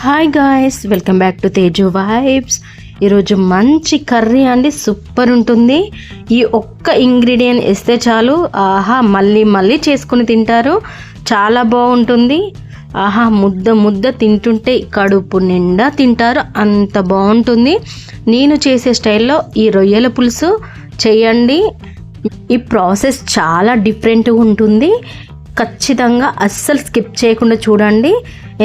Hi guys, welcome back to Teju vibes. ఈరోజు మంచి curry అండి, సూపర్ ఉంటుంది. ఈ ఒక్క ఇంగ్రీడియంట్ వేస్తే చాలు, ఆహా మళ్ళీ మళ్ళీ చేసుకుని తింటారు. చాలా బాగుంటుంది. ఆహా ముద్ద ముద్ద తింటుంటే కడుపు నిండా తింటారు, అంత బాగుంటుంది. నేను చేసే స్టైల్లో ఈ రొయ్యల పులుసు చేయండి. ఈ ప్రాసెస్ చాలా డిఫరెంట్గా ఉంటుంది. ఖచ్చితంగా అస్సలు స్కిప్ చేయకుండా చూడండి.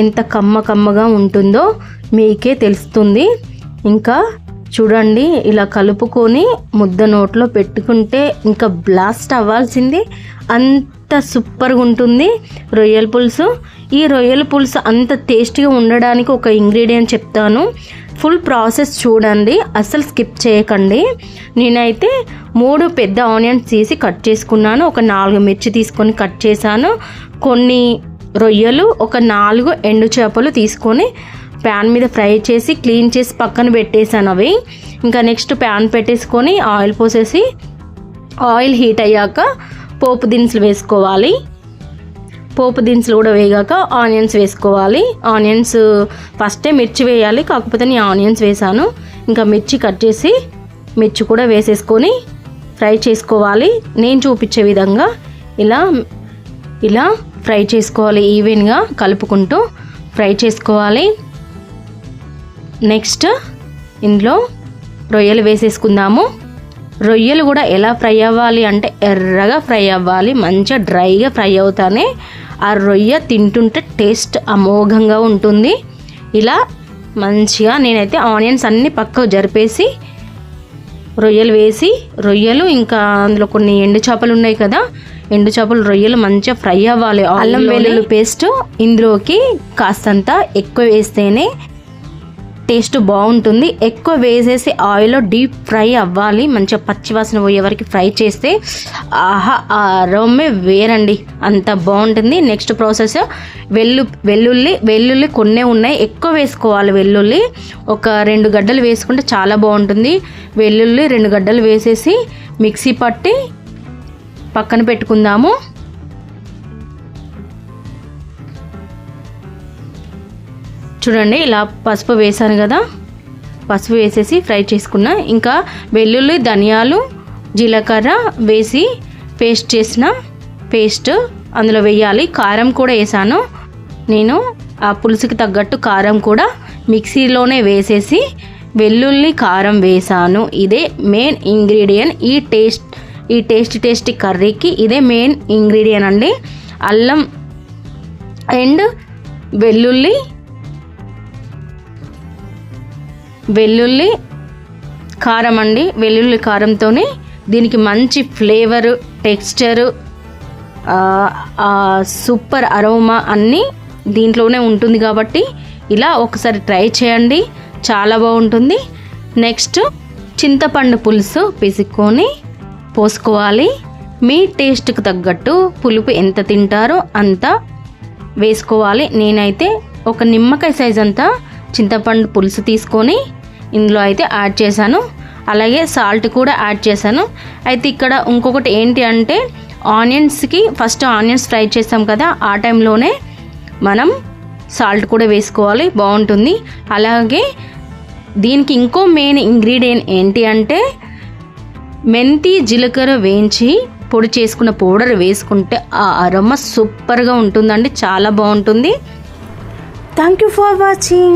ఎంత కమ్మగా ఉంటుందో మీకే తెలుస్తుంది. ఇంకా చూడండి, ఇలా కలుపుకొని ముద్ద నోట్లో పెట్టుకుంటే ఇంకా బ్లాస్ట్ అవ్వాల్సింది, అంత సూపర్గా ఉంటుంది రొయ్యల పులుసు. ఈ రొయ్యల పులుసు అంత టేస్టీగా ఉండడానికి ఒక ఇంగ్రీడియంట్ చెప్తాను. ఫుల్ ప్రాసెస్ చూడండి, అస్సలు స్కిప్ చేయకండి. నేనైతే 3 పెద్ద ఆనియన్స్ తీసి కట్ చేసుకున్నాను. ఒక 4 మిర్చి తీసుకొని కట్ చేశాను. కొన్ని రొయ్యలు, ఒక 4 ఎండు చేపలు తీసుకొని ప్యాన్ మీద ఫ్రై చేసి క్లీన్ చేసి పక్కన పెట్టేశాను అవి. ఇంకా నెక్స్ట్ ప్యాన్ పెట్టేసుకొని ఆయిల్ పోసేసి, ఆయిల్ హీట్ అయ్యాక పోపు దినుసులు వేసుకోవాలి. పోపు దినుసులు కూడా వేగాక ఆనియన్స్ వేసుకోవాలి. ఆనియన్స్ ఫస్టే మిర్చి వేయాలి, కాకపోతే నేను ఆనియన్స్ వేసాను. ఇంకా మిర్చి కట్ చేసి మిర్చి కూడా వేసేసుకొని ఫ్రై చేసుకోవాలి. నేను చూపించే విధంగా ఇలా ఫ్రై చేసుకోవాలి. ఈవెన్గా కలుపుకుంటూ ఫ్రై చేసుకోవాలి. నెక్స్ట్ ఇందులో రొయ్యలు వేసేసుకుందాము. రొయ్యలు కూడా ఎలా ఫ్రై అవ్వాలి అంటే ఎర్రగా ఫ్రై అవ్వాలి, మంచిగా డ్రైగా ఫ్రై అవుతానే ఆ రొయ్య తింటుంటే టేస్ట్ అమోఘంగా ఉంటుంది. ఇలా మంచిగా నేనైతే ఆనియన్స్ అన్నీ పక్కకు జరిపేసి రొయ్యలు వేసి, రొయ్యలు ఇంకా అందులో కొన్ని ఎండు చేపలు ఉన్నాయి కదా, ఎండు చేపలు రొయ్యలు మంచిగా ఫ్రై అవ్వాలి. అల్లం వెల్లుల్లి పేస్ట్ ఇందులోకి కాస్తంత ఎక్కువ వేస్తేనే టేస్ట్ బాగుంటుంది. ఎక్కువ వేసేసి ఆయిల్లో డీప్ ఫ్రై అవ్వాలి, మంచిగా పచ్చివాసన పోయే వరకు ఫ్రై చేస్తే ఆహా ఆ అరోమే వేరండి, అంత బాగుంటుంది. నెక్స్ట్ ప్రాసెస్ వెల్లుల్లి కొన్నే ఉన్నాయి, ఎక్కువ వేసుకోవాలి. వెల్లుల్లి ఒక 2 గడ్డలు వేసుకుంటే చాలా బాగుంటుంది. వెల్లుల్లి 2 గడ్డలు వేసేసి మిక్సీ పట్టి పక్కన పెట్టుకుందాము. చూడండి, ఇలా పసుపు వేసాను కదా, పసుపు వేసేసి ఫ్రై చేసుకున్నా. ఇంకా వెల్లుల్లి, ధనియాలు, జీలకర్ర వేసి పేస్ట్ చేసిన పేస్ట్ అందులో వేయాలి. కారం కూడా వేసాను నేను, ఆ పులుసుకి తగ్గట్టు కారం కూడా మిక్సీలోనే వేసేసి వెల్లుల్లి కారం వేసాను. ఇదే మెయిన్ ఇంగ్రీడియంట్ ఈ టేస్టీ కర్రీకి ఇదే మెయిన్ ఇంగ్రీడియంట్ అండి. అల్లం అండ్ వెల్లుల్లి కారం అండి. వెల్లుల్లి కారంతోనే దీనికి మంచి ఫ్లేవరు, టెక్స్చరు, సూపర్ అరోమా అన్నీ దీంట్లోనే ఉంటుంది. కాబట్టి ఇలా ఒకసారి ట్రై చేయండి, చాలా బాగుంటుంది. నెక్స్ట్ చింతపండు పులుసు పిసుక్కొని పోసుకోవాలి. మీ టేస్ట్కి తగ్గట్టు పులుపు ఎంత తింటారో అంత వేసుకోవాలి. నేనైతే ఒక నిమ్మకాయ సైజ్ అంతా చింతపండు పులుసు తీసుకొని ఇందులో అయితే యాడ్ చేశాను. అలాగే సాల్ట్ కూడా యాడ్ చేశాను. అయితే ఇక్కడ ఇంకొకటి ఏంటి అంటే, ఆనియన్స్కి ఫస్ట్ ఆనియన్స్ ఫ్రై చేస్తాం కదా, ఆ టైంలోనే మనం సాల్ట్ కూడా వేసుకోవాలి, బాగుంటుంది. అలాగే దీనికి ఇంకో మెయిన్ ఇంగ్రీడియంట్ ఏంటి అంటే, మెంతి జీలకర్ర వేయించి పొడి చేసుకున్న పౌడర్ వేసుకుంటే ఆ అరోమా సూపర్గా ఉంటుందండి, చాలా బాగుంటుంది. Thank you for watching.